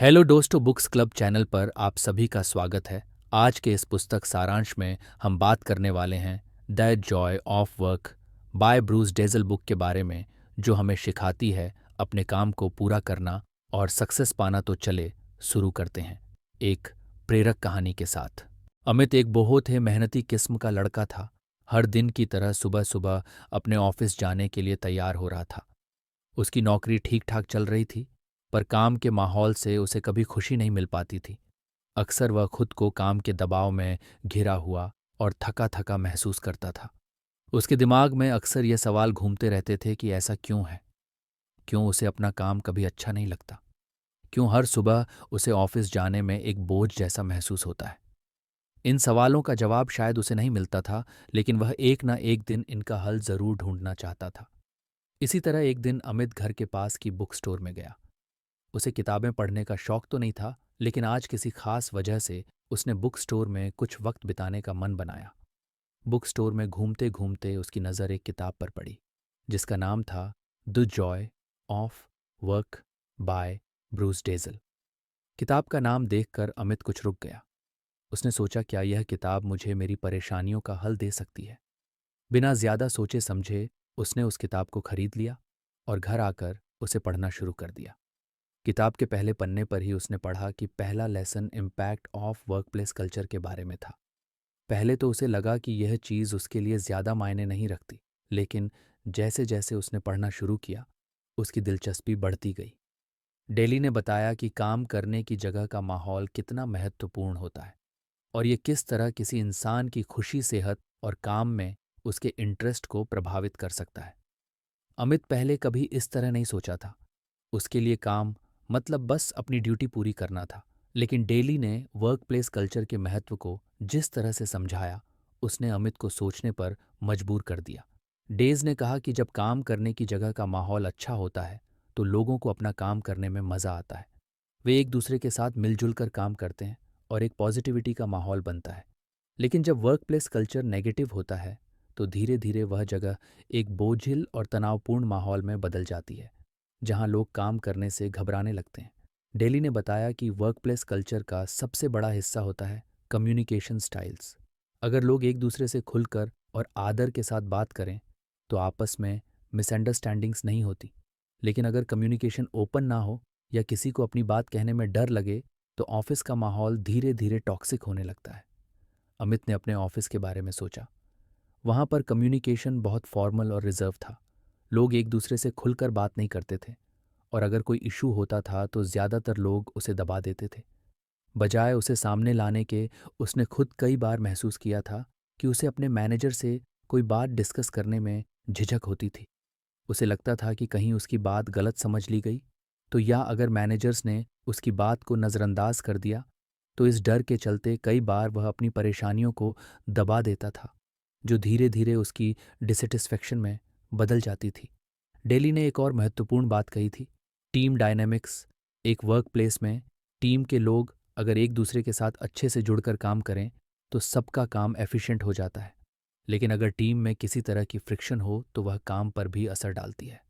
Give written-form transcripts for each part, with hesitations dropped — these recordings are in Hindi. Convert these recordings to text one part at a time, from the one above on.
हेलो दोस्तों, बुक्स क्लब चैनल पर आप सभी का स्वागत है। आज के इस पुस्तक सारांश में हम बात करने वाले हैं the Joy of work by Bruce dazzle book के बारे में, जो हमें सिखाती है अपने काम को पूरा करना और सक्सेस पाना। तो चले शुरू करते हैं एक प्रेरक कहानी के साथ। अमित एक बहुत ही मेहनती किस्म का लड़का था। हर दिन की तरह सुबह सुबह अपने ऑफिस जाने के लिए तैयार हो रहा था। उसकी नौकरी ठीक ठाक चल रही थी, पर काम के माहौल से उसे कभी खुशी नहीं मिल पाती थी। अक्सर वह खुद को काम के दबाव में घिरा हुआ और थका थका महसूस करता था। उसके दिमाग में अक्सर ये सवाल घूमते रहते थे कि ऐसा क्यों है। क्यों उसे अपना काम कभी अच्छा नहीं लगता। क्यों हर सुबह उसे ऑफिस जाने में एक बोझ जैसा महसूस होता है। इन सवालों का जवाब शायद उसे नहीं मिलता था, लेकिन वह एक ना एक दिन इनका हल जरूर ढूंढना चाहता था। इसी तरह एक दिन अमित घर के पास की बुक स्टोर में गया। उसे किताबें पढ़ने का शौक तो नहीं था, लेकिन आज किसी खास वजह से उसने बुक स्टोर में कुछ वक्त बिताने का मन बनाया। बुक स्टोर में घूमते घूमते उसकी नज़र एक किताब पर पड़ी, जिसका नाम था the Joy of work by Bruce dazzle. किताब का नाम देखकर अमित कुछ रुक गया। उसने सोचा, क्या यह किताब मुझे मेरी परेशानियों का हल दे सकती है। बिना ज्यादा सोचे समझे उसने उस किताब को खरीद लिया और घर आकर उसे पढ़ना शुरू कर दिया। किताब के पहले पन्ने पर ही उसने पढ़ा कि पहला lesson impact of workplace culture के बारे में था। पहले तो उसे लगा कि यह चीज़ उसके लिए ज़्यादा मायने नहीं रखती, लेकिन जैसे जैसे उसने पढ़ना शुरू किया, उसकी दिलचस्पी बढ़ती गई। डेली ने बताया कि काम करने की जगह का माहौल कितना महत्वपूर्ण होता है और ये किस तरह किसी इंसान की खुशी, सेहत और काम में उसके इंटरेस्ट को प्रभावित कर सकता है। अमित पहले कभी इस तरह नहीं सोचा था। उसके लिए काम मतलब बस अपनी ड्यूटी पूरी करना था। लेकिन डेली ने वर्क प्लेस कल्चर के महत्व को जिस तरह से समझाया, उसने अमित को सोचने पर मजबूर कर दिया। डेज ने कहा कि जब काम करने की जगह का माहौल अच्छा होता है तो लोगों को अपना काम करने में मज़ा आता है। वे एक दूसरे के साथ मिलजुल कर काम करते हैं और एक पॉजिटिविटी का माहौल बनता है। लेकिन जब वर्क प्लेस कल्चर नेगेटिव होता है तो धीरे धीरे वह जगह एक बोझिल और तनावपूर्ण माहौल में बदल जाती है, जहां लोग काम करने से घबराने लगते हैं। डेली ने बताया कि वर्कप्लेस कल्चर का सबसे बड़ा हिस्सा होता है कम्युनिकेशन स्टाइल्स। अगर लोग एक दूसरे से खुलकर और आदर के साथ बात करें तो आपस में मिसअंडरस्टैंडिंग्स नहीं होती। लेकिन अगर कम्युनिकेशन ओपन ना हो या किसी को अपनी बात कहने में डर लगे तो ऑफिस का माहौल धीरे धीरे टॉक्सिक होने लगता है। अमित ने अपने ऑफिस के बारे में सोचा। वहाँ पर कम्युनिकेशन बहुत फॉर्मल और रिजर्व था। लोग एक दूसरे से खुलकर बात नहीं करते थे और अगर कोई इशू होता था तो ज़्यादातर लोग उसे दबा देते थे। बजाय उसे सामने लाने के, उसने खुद कई बार महसूस किया था कि उसे अपने मैनेजर से कोई बात डिस्कस करने में झिझक होती थी। उसे लगता था कि कहीं उसकी बात गलत समझ ली गई तो, या अगर मैनेजर्स ने उसकी बात को नज़रअंदाज कर दिया तो इस डर के चलते कई बार वह अपनी परेशानियों को दबा देता था, जो धीरे धीरे उसकी डिससेटिस्फेक्शन में बदल जाती थी। डेली ने एक और महत्वपूर्ण बात कही थी, टीम डायनेमिक्स। एक वर्क प्लेस में टीम के लोग अगर एक दूसरे के साथ अच्छे से जुड़कर काम करें तो सबका काम एफिशिएंट हो जाता है। लेकिन अगर टीम में किसी तरह की फ्रिक्शन हो तो वह काम पर भी असर डालती है।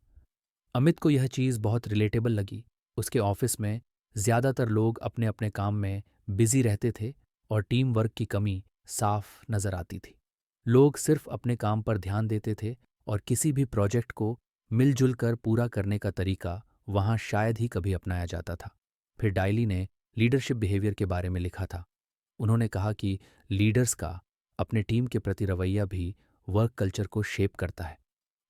अमित को यह चीज़ बहुत रिलेटेबल लगी। उसके ऑफिस में ज़्यादातर लोग अपने अपने काम में बिजी रहते थे और टीम वर्क की कमी साफ नज़र आती थी। लोग सिर्फ अपने काम पर ध्यान देते थे और किसी भी प्रोजेक्ट को मिलजुल कर पूरा करने का तरीका वहाँ शायद ही कभी अपनाया जाता था। फिर डायली ने लीडरशिप बिहेवियर के बारे में लिखा था। उन्होंने कहा कि लीडर्स का अपने टीम के प्रति रवैया भी वर्क कल्चर को शेप करता है।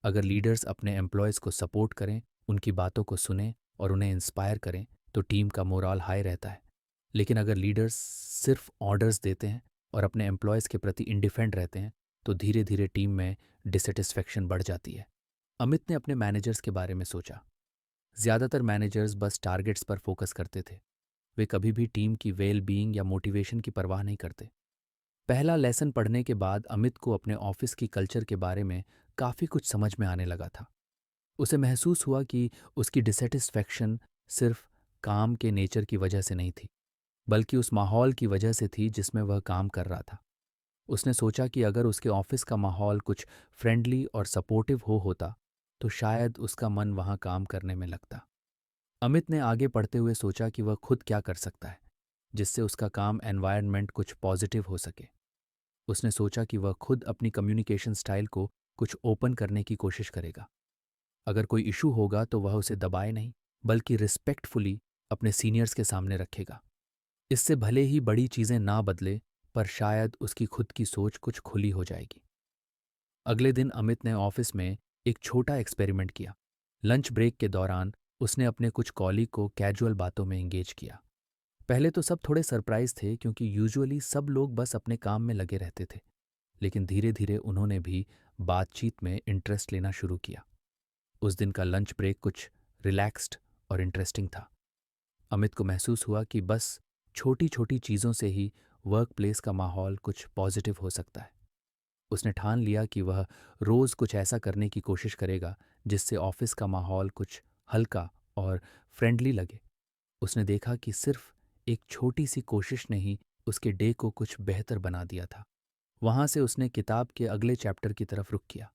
अगर लीडर्स अपने एम्प्लॉयज़ को सपोर्ट करें, उनकी बातों को सुनें और उन्हें इंस्पायर करें तो टीम का मोराल हाई रहता है। लेकिन अगर लीडर्स सिर्फ ऑर्डर्स देते हैं और अपने एम्प्लॉयज़ के प्रति इंडिफेंड रहते हैं तो धीरे धीरे टीम में डिससेटिस्फेक्शन बढ़ जाती है। अमित ने अपने मैनेजर्स के बारे में सोचा। ज़्यादातर मैनेजर्स बस टारगेट्स पर फोकस करते थे। वे कभी भी टीम की वेल बीइंग या मोटिवेशन की परवाह नहीं करते। पहला लेसन पढ़ने के बाद अमित को अपने ऑफिस की कल्चर के बारे में काफ़ी कुछ समझ में आने लगा था। उसे महसूस हुआ कि उसकी डिससेटिस्फैक्शन सिर्फ काम के नेचर की वजह से नहीं थी, बल्कि उस माहौल की वजह से थी जिसमें वह काम कर रहा था। उसने सोचा कि अगर उसके ऑफिस का माहौल कुछ फ्रेंडली और सपोर्टिव होता तो शायद उसका मन वहाँ काम करने में लगता। अमित ने आगे पढ़ते हुए सोचा कि वह खुद क्या कर सकता है जिससे उसका काम एनवायरनमेंट कुछ पॉजिटिव हो सके। उसने सोचा कि वह खुद अपनी कम्युनिकेशन स्टाइल को कुछ ओपन करने की कोशिश करेगा। अगर कोई इशू होगा तो वह उसे दबाए नहीं, बल्कि रिस्पेक्टफुली अपने सीनियर्स के सामने रखेगा। इससे भले ही बड़ी चीजें ना बदले, पर शायद उसकी खुद की सोच कुछ खुली हो जाएगी। अगले दिन अमित ने ऑफिस में एक छोटा एक्सपेरिमेंट किया। लंच ब्रेक के दौरान उसने अपने कुछ कॉलीग को कैजुअल बातों में एंगेज किया। पहले तो सब थोड़े सरप्राइज थे, क्योंकि यूजुअली सब लोग बस अपने काम में लगे रहते थे। लेकिन धीरे धीरे उन्होंने भी बातचीत में इंटरेस्ट लेना शुरू किया। उस दिन का लंच ब्रेक कुछ रिलैक्स्ड और इंटरेस्टिंग था। अमित को महसूस हुआ कि बस छोटी छोटी चीज़ों से ही वर्क प्लेस का माहौल कुछ पॉजिटिव हो सकता है। उसने ठान लिया कि वह रोज़ कुछ ऐसा करने की कोशिश करेगा जिससे ऑफिस का माहौल कुछ हल्का और फ्रेंडली लगे। उसने देखा कि सिर्फ एक छोटी सी कोशिश ने ही उसके डे को कुछ बेहतर बना दिया था। वहाँ से उसने किताब के अगले चैप्टर की तरफ रुख किया,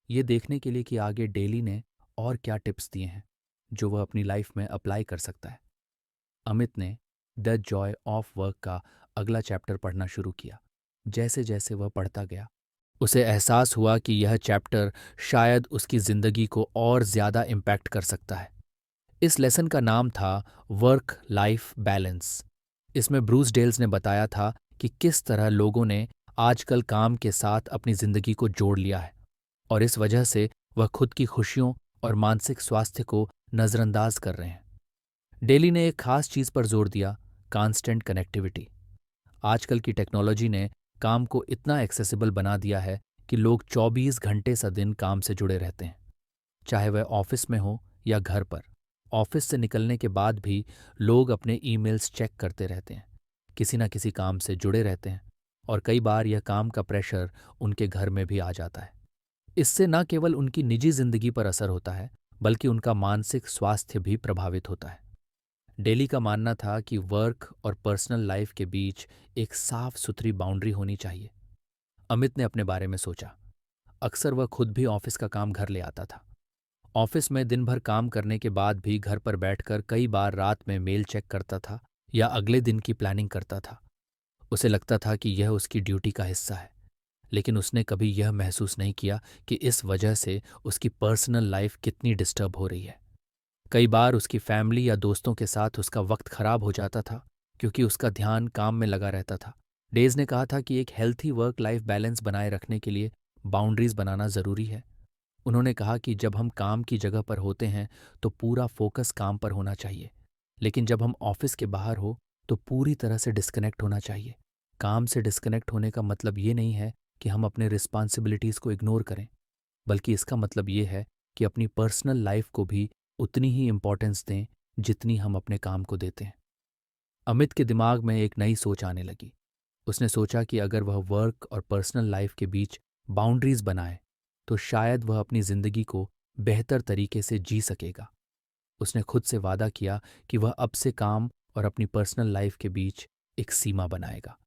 ये देखने के लिए कि आगे डेली ने और क्या टिप्स दिए हैं जो वह अपनी लाइफ में अप्लाई कर सकता है। अमित ने द जॉय ऑफ वर्क का अगला चैप्टर पढ़ना शुरू किया। जैसे जैसे वह पढ़ता गया, उसे एहसास हुआ कि यह चैप्टर शायद उसकी जिंदगी को और ज्यादा इम्पैक्ट कर सकता है। इस लेसन का नाम था वर्क लाइफ बैलेंस। इसमें ब्रूस डेल्स ने बताया था कि किस तरह लोगों ने आजकल काम के साथ अपनी जिंदगी को जोड़ लिया है, और इस वजह से वह खुद की खुशियों और मानसिक स्वास्थ्य को नज़रअंदाज कर रहे हैं। डेली ने एक खास चीज पर जोर दिया, कांस्टेंट कनेक्टिविटी। आजकल की टेक्नोलॉजी ने काम को इतना एक्सेसिबल बना दिया है कि लोग 24 घंटे सा दिन काम से जुड़े रहते हैं, चाहे वह ऑफिस में हो या घर पर। ऑफिस से निकलने के बाद भी लोग अपने ईमेल्स चेक करते रहते हैं, किसी न किसी काम से जुड़े रहते हैं, और कई बार यह काम का प्रेशर उनके घर में भी आ जाता है। इससे न केवल उनकी निजी जिंदगी पर असर होता है, बल्कि उनका मानसिक स्वास्थ्य भी प्रभावित होता है। डेली का मानना था कि वर्क और पर्सनल लाइफ के बीच एक साफ सुथरी बाउंड्री होनी चाहिए। अमित ने अपने बारे में सोचा। अक्सर वह खुद भी ऑफिस का काम घर ले आता था। ऑफिस में दिन भर काम करने के बाद भी घर पर बैठकर कई बार रात में मेल चेक करता था या अगले दिन की प्लानिंग करता था। उसे लगता था कि यह उसकी ड्यूटी का हिस्सा है, लेकिन उसने कभी यह महसूस नहीं किया कि इस वजह से उसकी पर्सनल लाइफ कितनी डिस्टर्ब हो रही है। कई बार उसकी फैमिली या दोस्तों के साथ उसका वक्त खराब हो जाता था, क्योंकि उसका ध्यान काम में लगा रहता था। डेज ने कहा था कि एक हेल्थी वर्क लाइफ बैलेंस बनाए रखने के लिए बाउंड्रीज बनाना ज़रूरी है। उन्होंने कहा कि जब हम काम की जगह पर होते हैं तो पूरा फोकस काम पर होना चाहिए, लेकिन जब हम ऑफिस के बाहर हो तो पूरी तरह से डिस्कनेक्ट होना चाहिए। काम से डिस्कनेक्ट होने का मतलब ये नहीं है कि हम अपने रिस्पॉन्सिबिलिटीज़ को इग्नोर करें, बल्कि इसका मतलब ये है कि अपनी पर्सनल लाइफ को भी उतनी ही इम्पोर्टेंस दें जितनी हम अपने काम को देते हैं। अमित के दिमाग में एक नई सोच आने लगी। उसने सोचा कि अगर वह वर्क और पर्सनल लाइफ के बीच बाउंड्रीज बनाए तो शायद वह अपनी जिंदगी को बेहतर तरीके से जी सकेगा। उसने खुद से वादा किया कि वह अब से काम और अपनी पर्सनल लाइफ के बीच एक सीमा बनाएगा।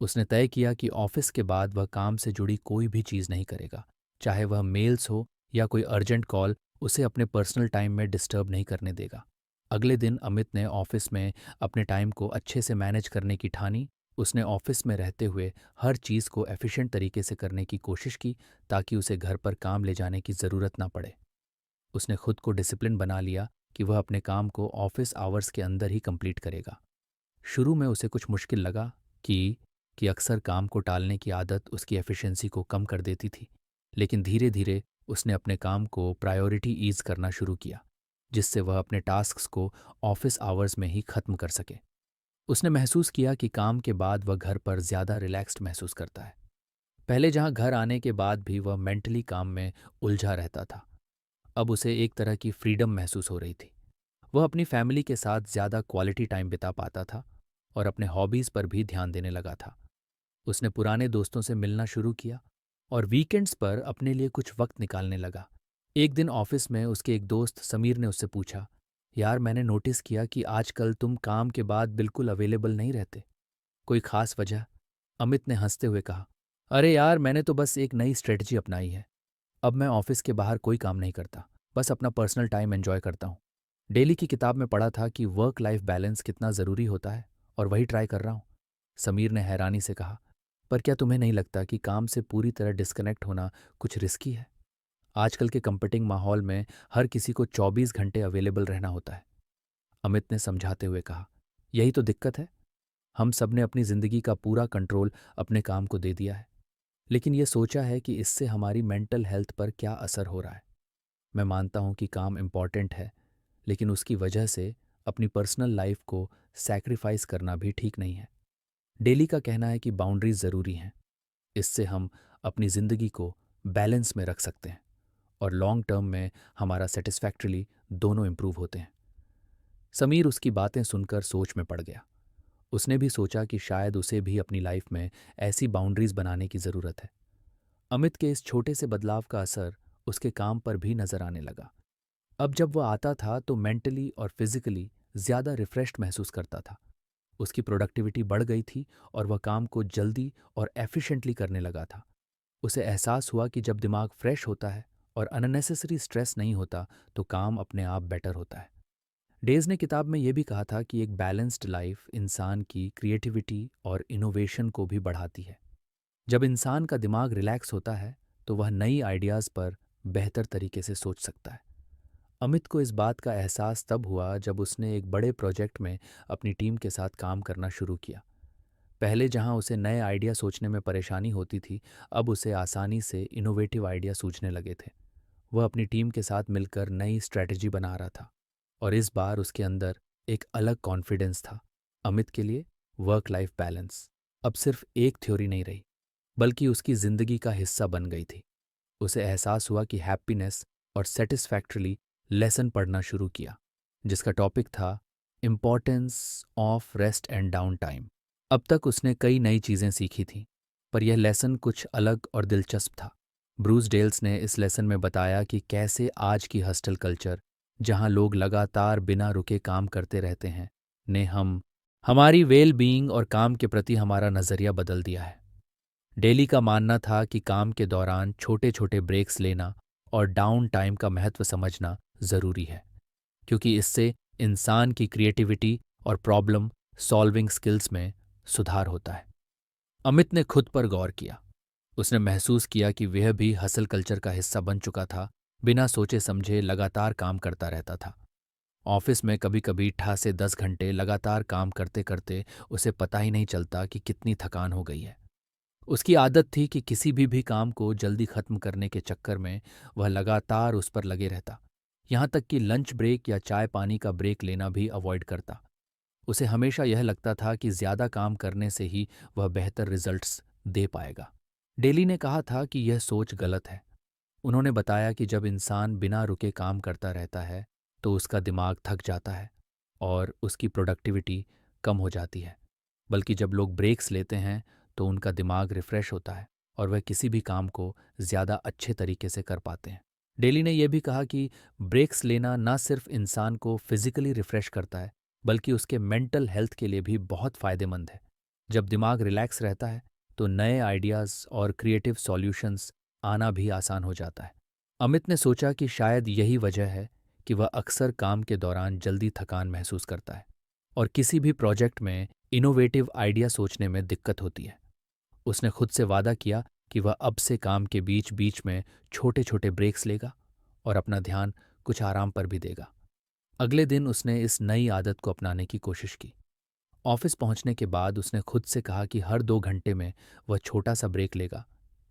उसने तय किया कि ऑफिस के बाद वह काम से जुड़ी कोई भी चीज़ नहीं करेगा, चाहे वह मेल्स हो या कोई अर्जेंट कॉल उसे अपने पर्सनल टाइम में डिस्टर्ब नहीं करने देगा। अगले दिन अमित ने ऑफिस में अपने टाइम को अच्छे से मैनेज करने की ठानी। उसने ऑफिस में रहते हुए हर चीज़ को एफिशिएंट तरीके से करने की कोशिश की, ताकि उसे घर पर काम ले जाने की ज़रूरत ना पड़े। उसने खुद को डिसिप्लिन बना लिया कि वह अपने काम को ऑफिस आवर्स के अंदर ही कंप्लीट करेगा। शुरू में उसे कुछ मुश्किल लगा कि अक्सर काम को टालने की आदत उसकी एफिशिएंसी को कम कर देती थी, लेकिन धीरे धीरे उसने अपने काम को प्रायोरिटी ईज करना शुरू किया, जिससे वह अपने टास्क्स को ऑफिस आवर्स में ही खत्म कर सके। उसने महसूस किया कि काम के बाद वह घर पर ज़्यादा रिलैक्स्ड महसूस करता है। पहले जहाँ घर आने के बाद भी वह मेंटली काम में उलझा रहता था, अब उसे एक तरह की फ्रीडम महसूस हो रही थी। वह अपनी फैमिली के साथ ज़्यादा क्वालिटी टाइम बिता पाता था और अपने हॉबीज़ पर भी ध्यान देने लगा था। उसने पुराने दोस्तों से मिलना शुरू किया और वीकेंड्स पर अपने लिए कुछ वक्त निकालने लगा। एक दिन ऑफिस में उसके एक दोस्त समीर ने उससे पूछा, यार मैंने नोटिस किया कि आजकल तुम काम के बाद बिल्कुल अवेलेबल नहीं रहते, कोई खास वजह? अमित ने हंसते हुए कहा, अरे यार मैंने तो बस एक नई स्ट्रेटजी अपनाई है। अब मैं ऑफिस के बाहर कोई काम नहीं करता, बस अपना पर्सनल टाइम एंजॉय करता हूँ। डेली की किताब में पढ़ा था कि वर्क लाइफ बैलेंस कितना ज़रूरी होता है और वही ट्राई कर रहा हूँ। समीर ने हैरानी से कहा, पर क्या तुम्हें नहीं लगता कि काम से पूरी तरह डिस्कनेक्ट होना कुछ रिस्की है? आजकल के कंपीटिंग माहौल में हर किसी को 24 घंटे अवेलेबल रहना होता है। अमित ने समझाते हुए कहा, यही तो दिक्कत है। हम सब ने अपनी ज़िंदगी का पूरा कंट्रोल अपने काम को दे दिया है, लेकिन ये सोचा है कि इससे हमारी मेंटल हेल्थ पर क्या असर हो रहा है। मैं मानता हूँ कि काम इम्पॉर्टेंट है, लेकिन उसकी वजह से अपनी पर्सनल लाइफ को सैक्रिफाइस करना भी ठीक नहीं है। डेली का कहना है कि बाउंड्रीज ज़रूरी हैं। इससे हम अपनी ज़िंदगी को बैलेंस में रख सकते हैं और लॉन्ग टर्म में हमारा सेटिस्फैक्ट्रीली दोनों इम्प्रूव होते हैं। समीर उसकी बातें सुनकर सोच में पड़ गया। उसने भी सोचा कि शायद उसे भी अपनी लाइफ में ऐसी बाउंड्रीज बनाने की ज़रूरत है। अमित के इस छोटे से बदलाव का असर उसके काम पर भी नजर आने लगा। अब जब वह आता था तो मेंटली और फिजिकली ज़्यादा रिफ्रेश्ड महसूस करता था। उसकी प्रोडक्टिविटी बढ़ गई थी और वह काम को जल्दी और एफिशिएंटली करने लगा था। उसे एहसास हुआ कि जब दिमाग फ्रेश होता है और अननेसेसरी स्ट्रेस नहीं होता तो काम अपने आप बेटर होता है। डेज ने किताब में यह भी कहा था कि एक बैलेंस्ड लाइफ इंसान की क्रिएटिविटी और इनोवेशन को भी बढ़ाती है। जब इंसान का दिमाग रिलैक्स होता है तो वह नई आइडियाज़ पर बेहतर तरीके से सोच सकता है। अमित को इस बात का एहसास तब हुआ जब उसने एक बड़े प्रोजेक्ट में अपनी टीम के साथ काम करना शुरू किया। पहले जहां उसे नए आइडिया सोचने में परेशानी होती थी, अब उसे आसानी से इनोवेटिव आइडिया सूझने लगे थे। वह अपनी टीम के साथ मिलकर नई स्ट्रैटेजी बना रहा था और इस बार उसके अंदर एक अलग कॉन्फिडेंस था। अमित के लिए वर्क लाइफ बैलेंस अब सिर्फ एक थ्योरी नहीं रही, बल्कि उसकी जिंदगी का हिस्सा बन गई थी। उसे एहसास हुआ कि हैप्पीनेस और सेटिस्फैक्ट्रीली लेसन पढ़ना शुरू किया, जिसका टॉपिक था importance of rest and down time. अब तक उसने कई नई चीज़ें सीखी थीं, पर यह लेसन कुछ अलग और दिलचस्प था। ब्रूस डेल्स ने इस लेसन में बताया कि कैसे आज की हॉस्टल कल्चर, जहां लोग लगातार बिना रुके काम करते रहते हैं, ने हमारी वेल बीइंग और काम के प्रति हमारा नज़रिया बदल दिया है। डेली का मानना था कि काम के दौरान छोटे छोटे ब्रेक्स लेना और डाउन टाइम का महत्व समझना ज़रूरी है, क्योंकि इससे इंसान की क्रिएटिविटी और प्रॉब्लम सॉल्विंग स्किल्स में सुधार होता है। अमित ने खुद पर गौर किया। उसने महसूस किया कि वह भी हसल कल्चर का हिस्सा बन चुका था। बिना सोचे समझे लगातार काम करता रहता था। ऑफिस में कभी कभी 8 से 10 घंटे लगातार काम करते करते उसे पता ही नहीं चलता कि कितनी थकान हो गई है। उसकी आदत थी कि किसी भी काम को जल्दी खत्म करने के चक्कर में वह लगातार उस पर लगे रहता, यहाँ तक कि लंच ब्रेक या चाय पानी का ब्रेक लेना भी अवॉइड करता। उसे हमेशा यह लगता था कि ज़्यादा काम करने से ही वह बेहतर रिजल्ट्स दे पाएगा। डेली ने कहा था कि यह सोच गलत है। उन्होंने बताया कि जब इंसान बिना रुके काम करता रहता है तो उसका दिमाग थक जाता है और उसकी प्रोडक्टिविटी कम हो जाती है, बल्कि जब लोग ब्रेक्स लेते हैं तो उनका दिमाग रिफ्रेश होता है और वह किसी भी काम को ज़्यादा अच्छे तरीके से कर पाते हैं। डेली ने यह भी कहा कि ब्रेक्स लेना न सिर्फ इंसान को फिजिकली रिफ्रेश करता है, बल्कि उसके मेंटल हेल्थ के लिए भी बहुत फ़ायदेमंद है। जब दिमाग रिलैक्स रहता है तो नए आइडियाज़ और क्रिएटिव सॉल्यूशंस आना भी आसान हो जाता है। अमित ने सोचा कि शायद यही वजह है कि वह अक्सर काम के दौरान जल्दी थकान महसूस करता है और किसी भी प्रोजेक्ट में इनोवेटिव आइडिया सोचने में दिक्कत होती है। उसने खुद से वादा किया कि वह अब से काम के बीच बीच में छोटे छोटे ब्रेक्स लेगा और अपना ध्यान कुछ आराम पर भी देगा। अगले दिन उसने इस नई आदत को अपनाने की कोशिश की। ऑफिस पहुंचने के बाद उसने खुद से कहा कि हर 2 घंटे में वह छोटा सा ब्रेक लेगा,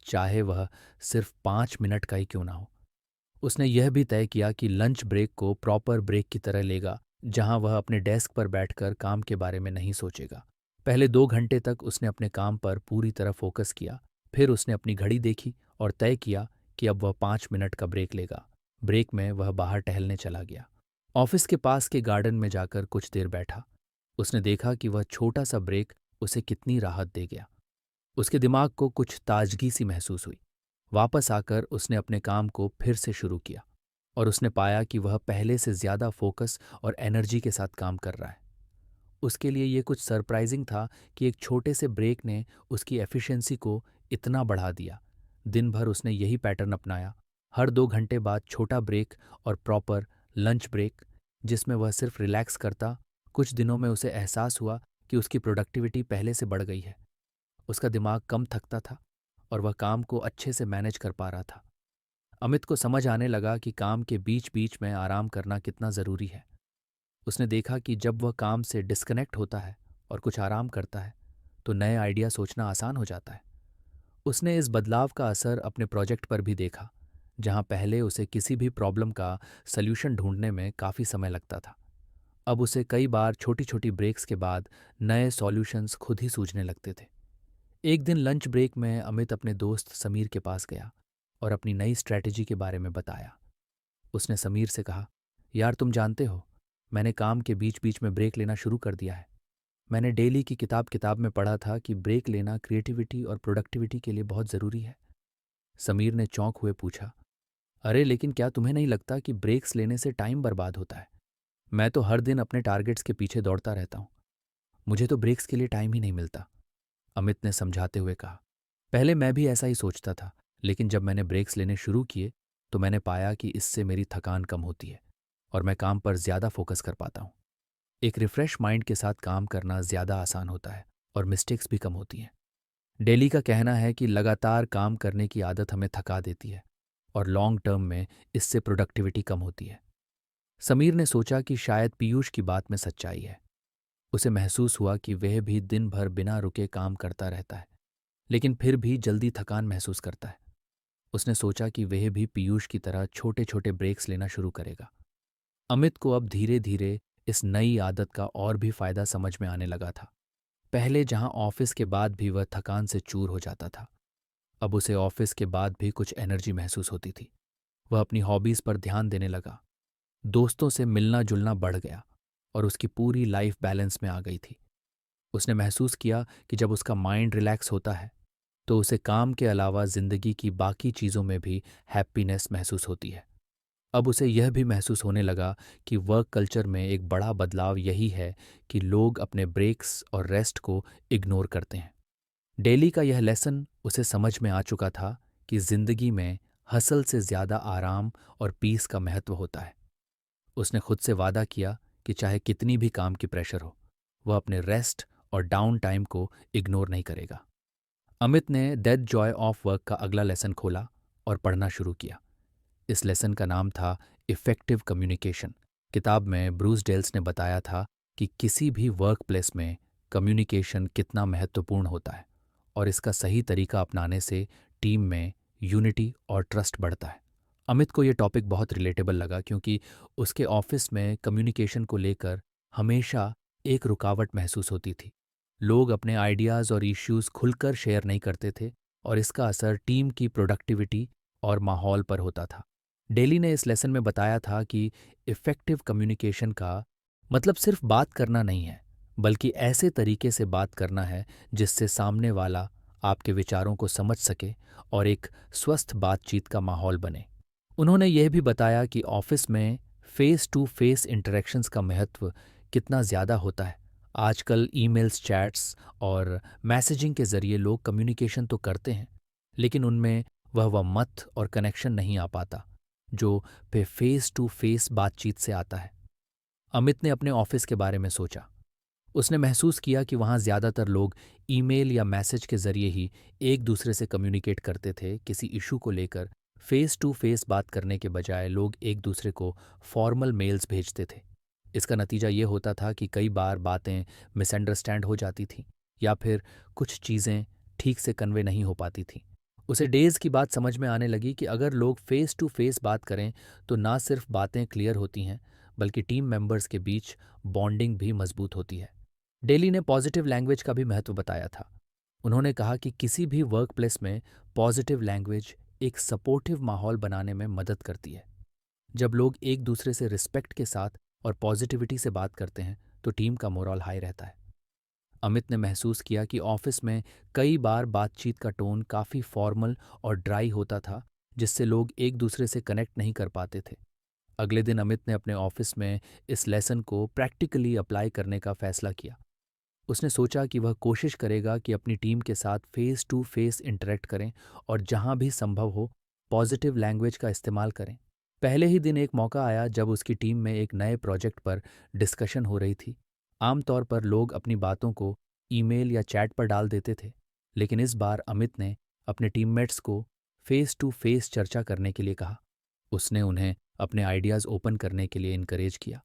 चाहे वह सिर्फ 5 मिनट का ही क्यों ना हो। उसने यह भी तय किया कि लंच ब्रेक को प्रॉपर ब्रेक की तरह लेगा, जहां वह अपने डेस्क पर बैठकर काम के बारे में नहीं सोचेगा। पहले 2 घंटे तक उसने अपने काम पर पूरी तरह फोकस किया। फिर उसने अपनी घड़ी देखी और तय किया कि अब वह 5 मिनट का ब्रेक लेगा। ब्रेक में वह बाहर टहलने चला गया। ऑफिस के पास के गार्डन में जाकर कुछ देर बैठा। उसने देखा कि वह छोटा सा ब्रेक उसे कितनी राहत दे गया। उसके दिमाग को कुछ ताजगी सी महसूस हुई। वापस आकर उसने अपने काम को फिर से शुरू किया और उसने पाया कि वह पहले से ज़्यादा फोकस और एनर्जी के साथ काम कर रहा है। उसके लिए ये कुछ सरप्राइजिंग था कि एक छोटे से ब्रेक ने उसकी एफिशिएंसी को इतना बढ़ा दिया। दिन भर उसने यही पैटर्न अपनाया, हर 2 घंटे बाद छोटा ब्रेक और प्रॉपर लंच ब्रेक। जिसमें वह सिर्फ रिलैक्स करता। कुछ दिनों में उसे एहसास हुआ कि उसकी प्रोडक्टिविटी पहले से बढ़ गई है। उसका दिमाग कम थकता था और वह काम को अच्छे से मैनेज कर पा रहा था। अमित को समझ आने लगा कि काम के बीच बीच में आराम करना कितना ज़रूरी है। उसने देखा कि जब वह काम से डिस्कनेक्ट होता है और कुछ आराम करता है तो नए आइडिया सोचना आसान हो जाता है। उसने इस बदलाव का असर अपने प्रोजेक्ट पर भी देखा, जहां पहले उसे किसी भी प्रॉब्लम का सल्यूशन ढूंढने में काफ़ी समय लगता था। अब उसे कई बार छोटी छोटी ब्रेक्स के बाद नए सॉल्यूशंस खुद ही सूझने लगते थे। एक दिन लंच ब्रेक में अमित अपने दोस्त समीर के पास गया और अपनी नई स्ट्रैटेजी के बारे में बताया। उसने समीर से कहा, यार तुम जानते हो, मैंने काम के बीच बीच में ब्रेक लेना शुरू कर दिया है। मैंने डेली की किताब में पढ़ा था कि ब्रेक लेना क्रिएटिविटी और प्रोडक्टिविटी के लिए बहुत ज़रूरी है। समीर ने चौंक हुए पूछा, अरे लेकिन क्या तुम्हें नहीं लगता कि ब्रेक्स लेने से टाइम बर्बाद होता है? मैं तो हर दिन अपने टारगेट्स के पीछे दौड़ता रहता हूँ। मुझे तो ब्रेक्स के लिए टाइम ही नहीं मिलता। अमित ने समझाते हुए कहा, पहले मैं भी ऐसा ही सोचता था, लेकिन जब मैंने ब्रेक्स लेने शुरू किए तो मैंने पाया कि इससे मेरी थकान कम होती है और मैं काम पर ज़्यादा फोकस कर पाता हूँ। एक रिफ्रेश माइंड के साथ काम करना ज़्यादा आसान होता है और मिस्टेक्स भी कम होती हैं। डेली का कहना है कि लगातार काम करने की आदत हमें थका देती है और लॉन्ग टर्म में इससे प्रोडक्टिविटी कम होती है। समीर ने सोचा कि शायद पीयूष की बात में सच्चाई है। उसे महसूस हुआ कि वह भी दिन भर बिना रुके काम करता रहता है, लेकिन फिर भी जल्दी थकान महसूस करता है। उसने सोचा कि वह भी पीयूष की तरह छोटे छोटे ब्रेक्स लेना शुरू करेगा। अमित को अब धीरे धीरे इस नई आदत का और भी फायदा समझ में आने लगा था। पहले जहां ऑफिस के बाद भी वह थकान से चूर हो जाता था, अब उसे ऑफिस के बाद भी कुछ एनर्जी महसूस होती थी। वह अपनी हॉबीज पर ध्यान देने लगा। दोस्तों से मिलना जुलना बढ़ गया और उसकी पूरी लाइफ बैलेंस में आ गई थी। उसने महसूस किया कि जब उसका माइंड रिलैक्स होता है तो उसे काम के अलावा जिंदगी की बाकी चीज़ों में भी हैप्पीनेस महसूस होती है। अब उसे यह भी महसूस होने लगा कि वर्क कल्चर में एक बड़ा बदलाव यही है कि लोग अपने ब्रेक्स और रेस्ट को इग्नोर करते हैं। डेली का यह लेसन उसे समझ में आ चुका था कि जिंदगी में हसल से ज़्यादा आराम और पीस का महत्व होता है। उसने खुद से वादा किया कि चाहे कितनी भी काम की प्रेशर हो, वह अपने रेस्ट और डाउन टाइम को इग्नोर नहीं करेगा। अमित ने दैट जॉय ऑफ वर्क का अगला लेसन खोला और पढ़ना शुरू किया। इस लेसन का नाम था इफ़ेक्टिव कम्युनिकेशन। किताब में ब्रूस डेल्स ने बताया था कि किसी भी वर्क प्लेस में कम्युनिकेशन कितना महत्वपूर्ण होता है और इसका सही तरीका अपनाने से टीम में यूनिटी और ट्रस्ट बढ़ता है। अमित को ये टॉपिक बहुत रिलेटेबल लगा क्योंकि उसके ऑफिस में कम्युनिकेशन को लेकर हमेशा एक रुकावट महसूस होती थी। लोग अपने आइडियाज़ और इश्यूज खुलकर शेयर नहीं करते थे और इसका असर टीम की प्रोडक्टिविटी और माहौल पर होता था। डेली ने इस लेसन में बताया था कि इफ़ेक्टिव कम्युनिकेशन का मतलब सिर्फ बात करना नहीं है, बल्कि ऐसे तरीके से बात करना है जिससे सामने वाला आपके विचारों को समझ सके और एक स्वस्थ बातचीत का माहौल बने। उन्होंने यह भी बताया कि ऑफिस में फेस टू फेस इंटरेक्शंस का महत्व कितना ज़्यादा होता है। आजकल ईमेल्स, चैट्स और मैसेजिंग के ज़रिए लोग कम्युनिकेशन तो करते हैं, लेकिन उनमें वह मत और कनेक्शन नहीं आ पाता जो फेस टू फेस बातचीत से आता है। अमित ने अपने ऑफिस के बारे में सोचा। उसने महसूस किया कि वहाँ ज़्यादातर लोग ईमेल या मैसेज के ज़रिए ही एक दूसरे से कम्युनिकेट करते थे। किसी इशू को लेकर फेस टू फेस बात करने के बजाय लोग एक दूसरे को फॉर्मल मेल्स भेजते थे। इसका नतीजा ये होता था कि कई बार बातें मिसअंडरस्टैंड हो जाती थीं या फिर कुछ चीज़ें ठीक से कन्वे नहीं हो पाती थीं। उसे डेज़ की बात समझ में आने लगी कि अगर लोग फेस टू फेस बात करें तो ना सिर्फ बातें क्लियर होती हैं, बल्कि टीम मेंबर्स के बीच बॉन्डिंग भी मजबूत होती है। डेली ने पॉजिटिव लैंग्वेज का भी महत्व बताया था। उन्होंने कहा कि किसी भी वर्क प्लेस में पॉजिटिव लैंग्वेज एक सपोर्टिव माहौल बनाने में मदद करती है। जब लोग एक दूसरे से रिस्पेक्ट के साथ और पॉजिटिविटी से बात करते हैं तो टीम का मोरल हाई रहता है। अमित ने महसूस किया कि ऑफिस में कई बार बातचीत का टोन काफ़ी फॉर्मल और ड्राई होता था, जिससे लोग एक दूसरे से कनेक्ट नहीं कर पाते थे। अगले दिन अमित ने अपने ऑफिस में इस लेसन को प्रैक्टिकली अप्लाई करने का फैसला किया। उसने सोचा कि वह कोशिश करेगा कि अपनी टीम के साथ फेस टू फेस इंटरेक्ट करें और जहां भी संभव हो पॉजिटिव लैंग्वेज का इस्तेमाल करें। पहले ही दिन एक मौका आया जब उसकी टीम में एक नए प्रोजेक्ट पर डिस्कशन हो रही थी। आमतौर पर लोग अपनी बातों को ईमेल या चैट पर डाल देते थे, लेकिन इस बार अमित ने अपने टीममेट्स को फेस टू फेस चर्चा करने के लिए कहा। उसने उन्हें अपने आइडियाज़ ओपन करने के लिए इनकरेज किया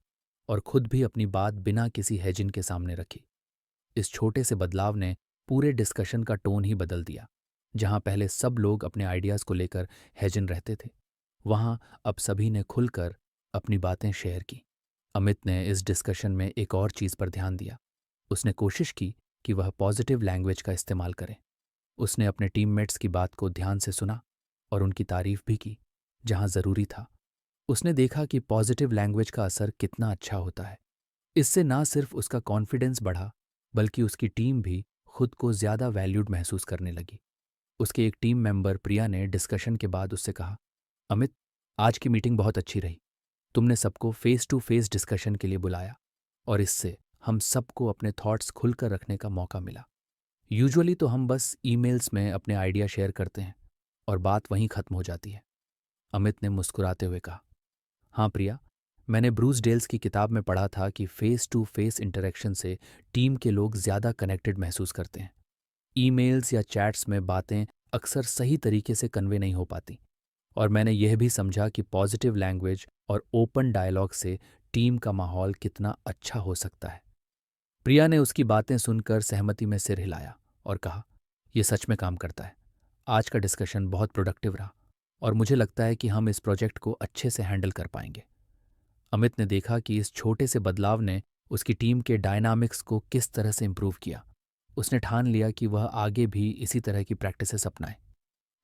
और खुद भी अपनी बात बिना किसी हेजिंग के सामने रखी। इस छोटे से बदलाव ने पूरे डिस्कशन का टोन ही बदल दिया। जहां पहले सब लोग अपने आइडियाज़ को लेकर हेजिन रहते थे, वहां अब सभी ने खुलकर अपनी बातें शेयर की। अमित ने इस डिस्कशन में एक और चीज़ पर ध्यान दिया। उसने कोशिश की कि वह पॉजिटिव लैंग्वेज का इस्तेमाल करे। उसने अपने टीममेट्स की बात को ध्यान से सुना और उनकी तारीफ भी की जहां ज़रूरी था। उसने देखा कि पॉजिटिव लैंग्वेज का असर कितना अच्छा होता है। इससे ना सिर्फ उसका कॉन्फिडेंस बढ़ा, बल्कि उसकी टीम भी खुद को ज़्यादा वैल्यूड महसूस करने लगी। उसके एक टीम मेंबर प्रिया ने डिस्कशन के बाद उससे कहा, अमित, आज की मीटिंग बहुत अच्छी रही। तुमने सबको फेस टू फेस डिस्कशन के लिए बुलाया और इससे हम सबको अपने थॉट्स खुलकर रखने का मौका मिला। यूजुअली तो हम बस ईमेल्स में अपने आइडिया शेयर करते हैं और बात वहीं खत्म हो जाती है। अमित ने मुस्कुराते हुए कहा, हाँ प्रिया, मैंने ब्रूस डेल्स की किताब में पढ़ा था कि फेस टू फेस इंटरेक्शन से टीम के लोग ज़्यादा कनेक्टेड महसूस करते हैं। ईमेल्स या चैट्स में बातें अक्सर सही तरीके से कन्वे नहीं हो पाती, और मैंने यह भी समझा कि पॉजिटिव लैंग्वेज और ओपन डायलॉग से टीम का माहौल कितना अच्छा हो सकता है। प्रिया ने उसकी बातें सुनकर सहमति में सिर हिलाया और कहा, यह सच में काम करता है। आज का डिस्कशन बहुत प्रोडक्टिव रहा और मुझे लगता है कि हम इस प्रोजेक्ट को अच्छे से हैंडल कर पाएंगे। अमित ने देखा कि इस छोटे से बदलाव ने उसकी टीम के डायनामिक्स को किस तरह से इम्प्रूव किया। उसने ठान लिया कि वह आगे भी इसी तरह की प्रैक्टिसेस अपनाए।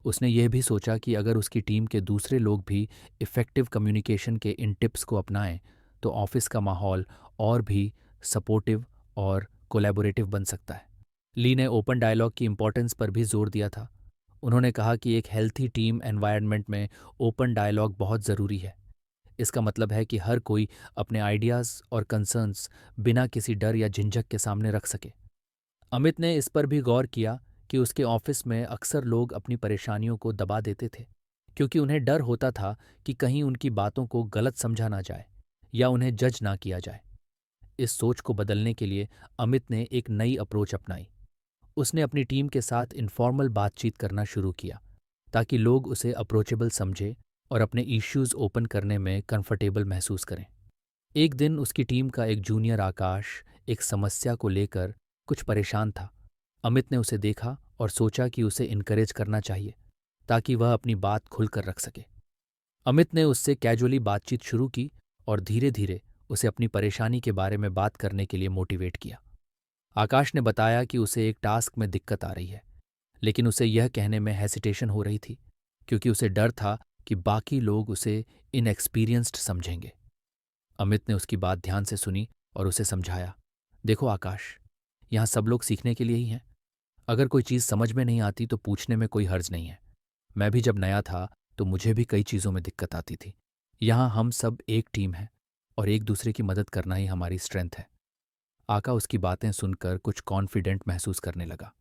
उसने यह भी सोचा कि अगर उसकी टीम के दूसरे लोग भी इफ़ेक्टिव कम्युनिकेशन के इन टिप्स को अपनाएं, तो ऑफिस का माहौल और भी सपोर्टिव और कोलैबोरेटिव बन सकता है। ली ने ओपन डायलॉग की इम्पोर्टेंस पर भी जोर दिया था। उन्होंने कहा कि एक हेल्थी टीम एनवायरनमेंट में ओपन डायलॉग बहुत ज़रूरी है। इसका मतलब है कि हर कोई अपने आइडियाज़ और कंसर्न्स बिना किसी डर या झिंझक के सामने रख सके। अमित ने इस पर भी गौर किया कि उसके ऑफिस में अक्सर लोग अपनी परेशानियों को दबा देते थे, क्योंकि उन्हें डर होता था कि कहीं उनकी बातों को गलत समझा ना जाए या उन्हें जज ना किया जाए। इस सोच को बदलने के लिए अमित ने एक नई अप्रोच अपनाई। उसने अपनी टीम के साथ इनफॉर्मल बातचीत करना शुरू किया, ताकि लोग उसे अप्रोचेबल समझे और अपने इश्यूज ओपन करने में कंफर्टेबल महसूस करें। एक दिन उसकी टीम का एक जूनियर आकाश एक समस्या को लेकर कुछ परेशान था। अमित ने उसे देखा और सोचा कि उसे इनकरेज करना चाहिए, ताकि वह अपनी बात खुलकर रख सके। अमित ने उससे कैजुअली बातचीत शुरू की और धीरे धीरे उसे अपनी परेशानी के बारे में बात करने के लिए मोटिवेट किया। आकाश ने बताया कि उसे एक टास्क में दिक्कत आ रही है, लेकिन उसे यह कहने में हेसिटेशन हो रही थी, क्योंकि उसे डर था कि बाकी लोग उसे इनएक्सपीरियंस्ड समझेंगे। अमित ने उसकी बात ध्यान से सुनी और उसे समझाया, देखो आकाश, यहाँ सब लोग सीखने के लिए ही हैं। अगर कोई चीज़ समझ में नहीं आती तो पूछने में कोई हर्ज नहीं है। मैं भी जब नया था तो मुझे भी कई चीज़ों में दिक्कत आती थी। यहाँ हम सब एक टीम है और एक दूसरे की मदद करना ही हमारी स्ट्रेंथ है। आका उसकी बातें सुनकर कुछ कॉन्फिडेंट महसूस करने लगा।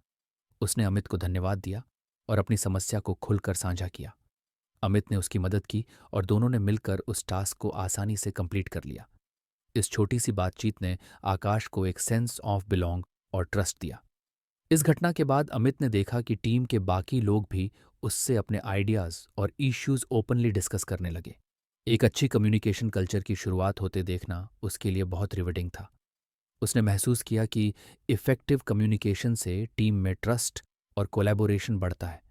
उसने अमित को धन्यवाद दिया और अपनी समस्या को खुलकर साझा किया। अमित ने उसकी मदद की और दोनों ने मिलकर उस टास्क को आसानी से कंप्लीट कर लिया। इस छोटी सी बातचीत ने आकाश को एक सेंस ऑफ बिलोंग और ट्रस्ट दिया। इस घटना के बाद अमित ने देखा कि टीम के बाकी लोग भी उससे अपने आइडियाज़ और इश्यूज ओपनली डिस्कस करने लगे। एक अच्छी कम्युनिकेशन कल्चर की शुरुआत होते देखना उसके लिए बहुत रिवेटिंग था। उसने महसूस किया कि इफ़ेक्टिव कम्युनिकेशन से टीम में ट्रस्ट और कोलैबोरेशन बढ़ता है,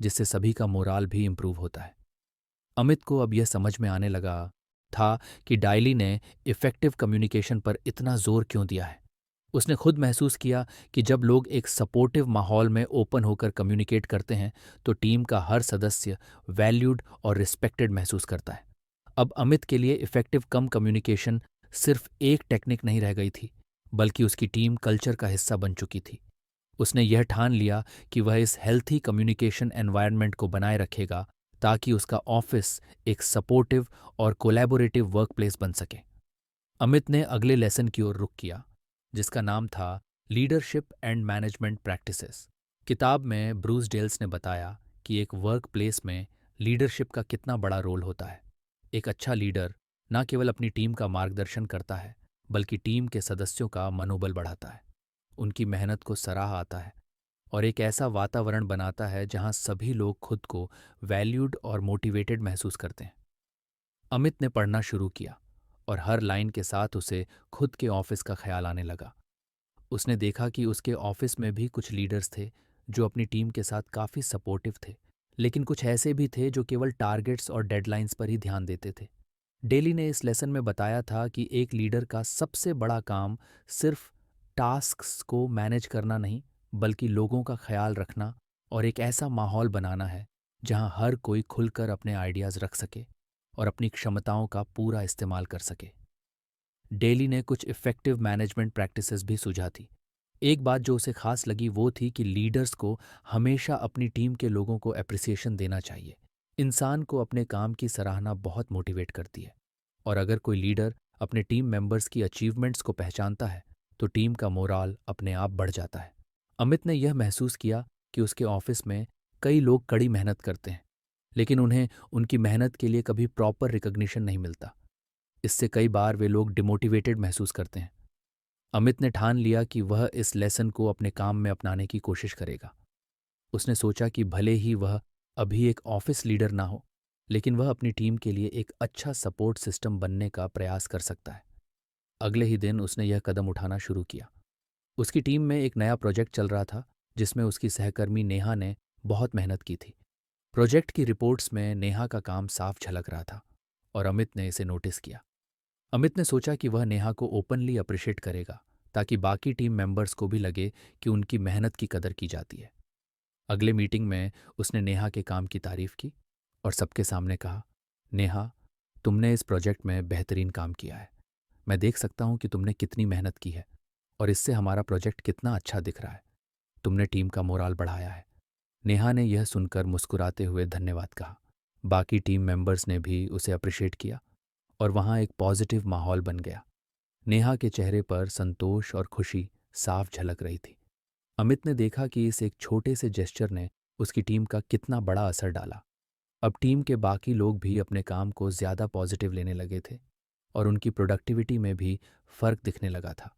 जिससे सभी का मोराल भी इम्प्रूव होता है। अमित को अब यह समझ में आने लगा था कि डायली ने इफ़ेक्टिव कम्युनिकेशन पर इतना जोर क्यों दिया है। उसने खुद महसूस किया कि जब लोग एक सपोर्टिव माहौल में ओपन होकर कम्युनिकेट करते हैं तो टीम का हर सदस्य वैल्यूड और रिस्पेक्टेड महसूस करता है। अब अमित के लिए इफ़ेक्टिव कम कम्युनिकेशन सिर्फ एक टेक्निक नहीं रह गई थी, बल्कि उसकी टीम कल्चर का हिस्सा बन चुकी थी। उसने यह ठान लिया कि वह इस हेल्थी कम्युनिकेशन एनवायरनमेंट को बनाए रखेगा, ताकि उसका ऑफिस एक सपोर्टिव और कोलैबोरेटिव वर्कप्लेस बन सके। अमित ने अगले लेसन की ओर रुख किया, जिसका नाम था लीडरशिप एंड मैनेजमेंट प्रैक्टिसेस। किताब में ब्रूस डेल्स ने बताया कि एक वर्क प्लेस में लीडरशिप का कितना बड़ा रोल होता है। एक अच्छा लीडर न केवल अपनी टीम का मार्गदर्शन करता है, बल्कि टीम के सदस्यों का मनोबल बढ़ाता है, उनकी मेहनत को सराहा आता है और एक ऐसा वातावरण बनाता है जहां सभी लोग खुद को वैल्यूड और मोटिवेटेड महसूस करते हैं। अमित ने पढ़ना शुरू किया और हर लाइन के साथ उसे खुद के ऑफिस का ख्याल आने लगा। उसने देखा कि उसके ऑफिस में भी कुछ लीडर्स थे जो अपनी टीम के साथ काफ़ी सपोर्टिव थे, लेकिन कुछ ऐसे भी थे जो केवल टारगेट्स और डेडलाइंस पर ही ध्यान देते थे। डेली ने इस लेसन में बताया था कि एक लीडर का सबसे बड़ा काम सिर्फ टास्क्स को मैनेज करना नहीं, बल्कि लोगों का ख्याल रखना और एक ऐसा माहौल बनाना है जहां हर कोई खुलकर अपने आइडियाज़ रख सके और अपनी क्षमताओं का पूरा इस्तेमाल कर सके। डेली ने कुछ इफ़ेक्टिव मैनेजमेंट प्रैक्टिसेस भी सुझा थी। एक बात जो उसे खास लगी वो थी कि लीडर्स को हमेशा अपनी टीम के लोगों को एप्रिसिएशन देना चाहिए। इंसान को अपने काम की सराहना बहुत मोटिवेट करती है और अगर कोई लीडर अपने टीम मेंबर्स की अचीवमेंट्स को पहचानता है तो टीम का मोराल अपने आप बढ़ जाता है। अमित ने यह महसूस किया कि उसके ऑफिस में कई लोग कड़ी मेहनत करते हैं, लेकिन उन्हें उनकी मेहनत के लिए कभी प्रॉपर रिकग्निशन नहीं मिलता। इससे कई बार वे लोग डिमोटिवेटेड महसूस करते हैं। अमित ने ठान लिया कि वह इस लेसन को अपने काम में अपनाने की कोशिश करेगा। उसने सोचा कि भले ही वह अभी एक ऑफिस लीडर ना हो, लेकिन वह अपनी टीम के लिए एक अच्छा सपोर्ट सिस्टम बनने का प्रयास कर सकता है। अगले ही दिन उसने यह कदम उठाना शुरू किया। उसकी टीम में एक नया प्रोजेक्ट चल रहा था जिसमें उसकी सहकर्मी नेहा ने बहुत मेहनत की थी। प्रोजेक्ट की रिपोर्ट्स में नेहा का काम साफ झलक रहा था और अमित ने इसे नोटिस किया। अमित ने सोचा कि वह नेहा को ओपनली अप्रिशिएट करेगा ताकि बाकी टीम मेंबर्स को भी लगे कि उनकी मेहनत की कदर की जाती है। अगले मीटिंग में उसने नेहा के काम की तारीफ की और सबके सामने कहा, नेहा, तुमने इस प्रोजेक्ट में बेहतरीन काम किया है। मैं देख सकता हूं कि तुमने कितनी मेहनत की है और इससे हमारा प्रोजेक्ट कितना अच्छा दिख रहा है। तुमने टीम का मोराल बढ़ाया है। नेहा ने यह सुनकर मुस्कुराते हुए धन्यवाद कहा। बाकी टीम मेंबर्स ने भी उसे अप्रिशिएट किया और वहाँ एक पॉजिटिव माहौल बन गया। नेहा के चेहरे पर संतोष और खुशी साफ झलक रही थी। अमित ने देखा कि इस एक छोटे से जेस्चर ने उसकी टीम का कितना बड़ा असर डाला। अब टीम के बाकी लोग भी अपने काम को ज्यादा पॉजिटिव लेने लगे थे और उनकी प्रोडक्टिविटी में भी फर्क दिखने लगा था।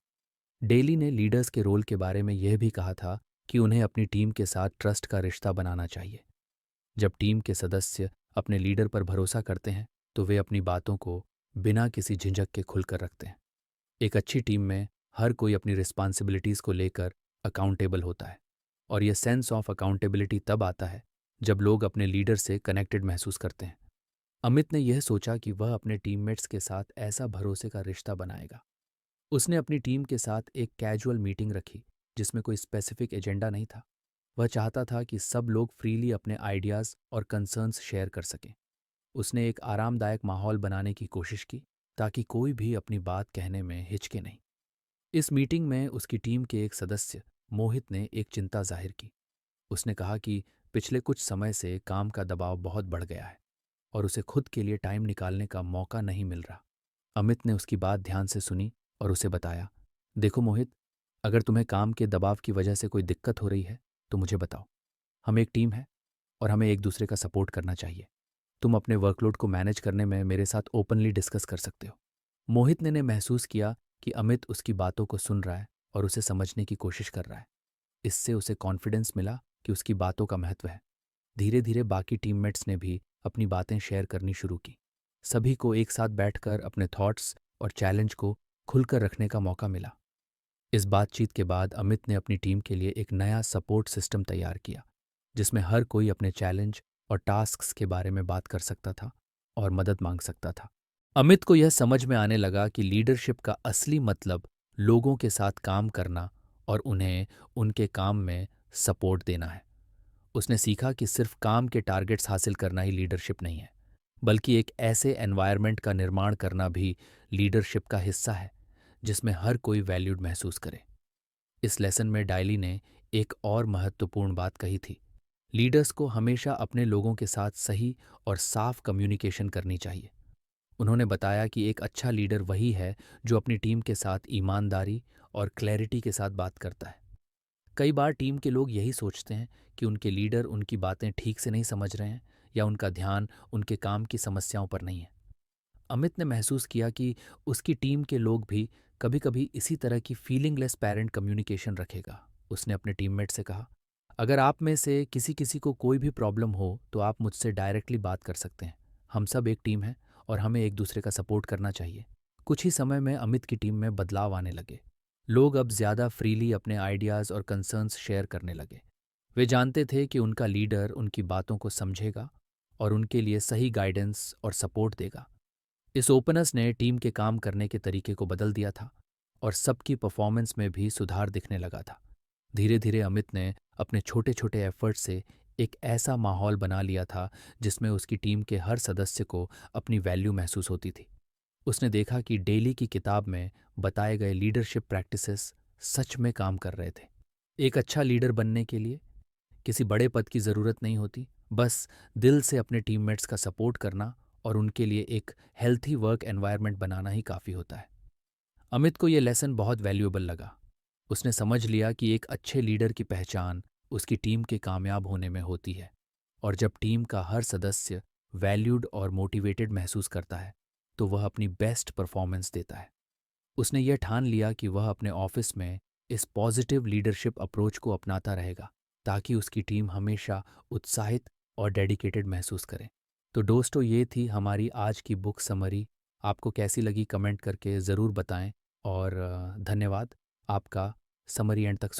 डेली ने लीडर्स के रोल के बारे में यह भी कहा था कि उन्हें अपनी टीम के साथ ट्रस्ट का रिश्ता बनाना चाहिए। जब टीम के सदस्य अपने लीडर पर भरोसा करते हैं तो वे अपनी बातों को बिना किसी झिझक के खुलकर रखते हैं। एक अच्छी टीम में हर कोई अपनी रिस्पॉन्सिबिलिटीज़ को लेकर अकाउंटेबल होता है और यह सेंस ऑफ अकाउंटेबिलिटी तब आता है जब लोग अपने लीडर से कनेक्टेड महसूस करते हैं। अमित ने यह सोचा कि वह अपने टीममेट्स के साथ ऐसा भरोसे का रिश्ता बनाएगा। उसने अपनी टीम के साथ एक कैजुअल मीटिंग रखी जिसमें कोई स्पेसिफिक एजेंडा नहीं था। वह चाहता था कि सब लोग फ्रीली अपने आइडियाज़ और कंसर्न्स शेयर कर सकें। उसने एक आरामदायक माहौल बनाने की कोशिश की ताकि कोई भी अपनी बात कहने में हिचके नहीं। इस मीटिंग में उसकी टीम के एक सदस्य मोहित ने एक चिंता जाहिर की। उसने कहा कि पिछले कुछ समय से काम का दबाव बहुत बढ़ गया है और उसे खुद के लिए टाइम निकालने का मौका नहीं मिल रहा। अमित ने उसकी बात ध्यान से सुनी और उसे बताया, देखो मोहित, अगर तुम्हें काम के दबाव की वजह से कोई दिक्कत हो रही है तो मुझे बताओ। हम एक टीम है और हमें एक दूसरे का सपोर्ट करना चाहिए। तुम अपने वर्कलोड को मैनेज करने में मेरे साथ ओपनली डिस्कस कर सकते हो। मोहित ने महसूस किया कि अमित उसकी बातों को सुन रहा है और उसे समझने की कोशिश कर रहा है। इससे उसे कॉन्फिडेंस मिला कि उसकी बातों का महत्व है। धीरे धीरे बाकी टीममेट्स ने भी अपनी बातें शेयर करनी शुरू की। सभी को एक साथ बैठकर अपने थॉट्स और चैलेंज को खुलकर रखने का मौका मिला। इस बातचीत के बाद अमित ने अपनी टीम के लिए एक नया सपोर्ट सिस्टम तैयार किया जिसमें हर कोई अपने चैलेंज और टास्क्स के बारे में बात कर सकता था और मदद मांग सकता था। अमित को यह समझ में आने लगा कि लीडरशिप का असली मतलब लोगों के साथ काम करना और उन्हें उनके काम में सपोर्ट देना है। उसने सीखा कि सिर्फ काम के टारगेट्स हासिल करना ही लीडरशिप नहीं है, बल्कि एक ऐसे एनवायरनमेंट का निर्माण करना भी लीडरशिप का हिस्सा है जिसमें हर कोई वैल्यूड महसूस करे। इस लेसन में डायली ने एक और महत्वपूर्ण बात कही थी, लीडर्स को हमेशा अपने लोगों के साथ सही और साफ कम्युनिकेशन करनी चाहिए। उन्होंने बताया कि एक अच्छा लीडर वही है जो अपनी टीम के साथ ईमानदारी और क्लैरिटी के साथ बात करता है। कई बार टीम के लोग यही सोचते हैं कि उनके लीडर उनकी बातें ठीक से नहीं समझ रहे हैं या उनका ध्यान उनके काम की समस्याओं पर नहीं है। अमित ने महसूस किया कि उसकी टीम के लोग भी कभी-कभी इसी तरह की फीलिंगलेस पेरेंट कम्युनिकेशन रखेगा। उसने अपने टीममेट से कहा, अगर आप में से किसी किसी को कोई भी प्रॉब्लम हो तो आप मुझसे डायरेक्टली बात कर सकते हैं। हम सब एक टीम है और हमें एक दूसरे का सपोर्ट करना चाहिए। कुछ ही समय में अमित की टीम में बदलाव आने लगे। लोग अब ज़्यादा फ्रीली अपने आइडियाज़ और कंसर्न्स शेयर करने लगे। वे जानते थे कि उनका लीडर उनकी बातों को समझेगा और उनके लिए सही गाइडेंस और सपोर्ट देगा। इस ओपननेस ने टीम के काम करने के तरीके को बदल दिया था और सबकी परफॉर्मेंस में भी सुधार दिखने लगा था। धीरे धीरे अमित ने अपने छोटे छोटे एफर्ट से एक ऐसा माहौल बना लिया था जिसमें उसकी टीम के हर सदस्य को अपनी वैल्यू महसूस होती थी। उसने देखा कि डेली की किताब में बताए गए लीडरशिप प्रैक्टिसेस सच में काम कर रहे थे। एक अच्छा लीडर बनने के लिए किसी बड़े पद की ज़रूरत नहीं होती, बस दिल से अपने टीममेट्स का सपोर्ट करना और उनके लिए एक हेल्थी वर्क एनवायरनमेंट बनाना ही काफ़ी होता है। अमित को ये लेसन बहुत वैल्यूएबल लगा। उसने समझ लिया कि एक अच्छे लीडर की पहचान उसकी टीम के कामयाब होने में होती है, और जब टीम का हर सदस्य वैल्यूड और मोटिवेटेड महसूस करता है तो वह अपनी बेस्ट परफॉर्मेंस देता है। उसने यह ठान लिया कि वह अपने ऑफिस में इस पॉजिटिव लीडरशिप अप्रोच को अपनाता रहेगा ताकि उसकी टीम हमेशा उत्साहित और डेडिकेटेड महसूस करे। तो दोस्तों, ये थी हमारी आज की बुक समरी। आपको कैसी लगी कमेंट करके ज़रूर बताएं, और धन्यवाद आपका समरी एंड तक सुन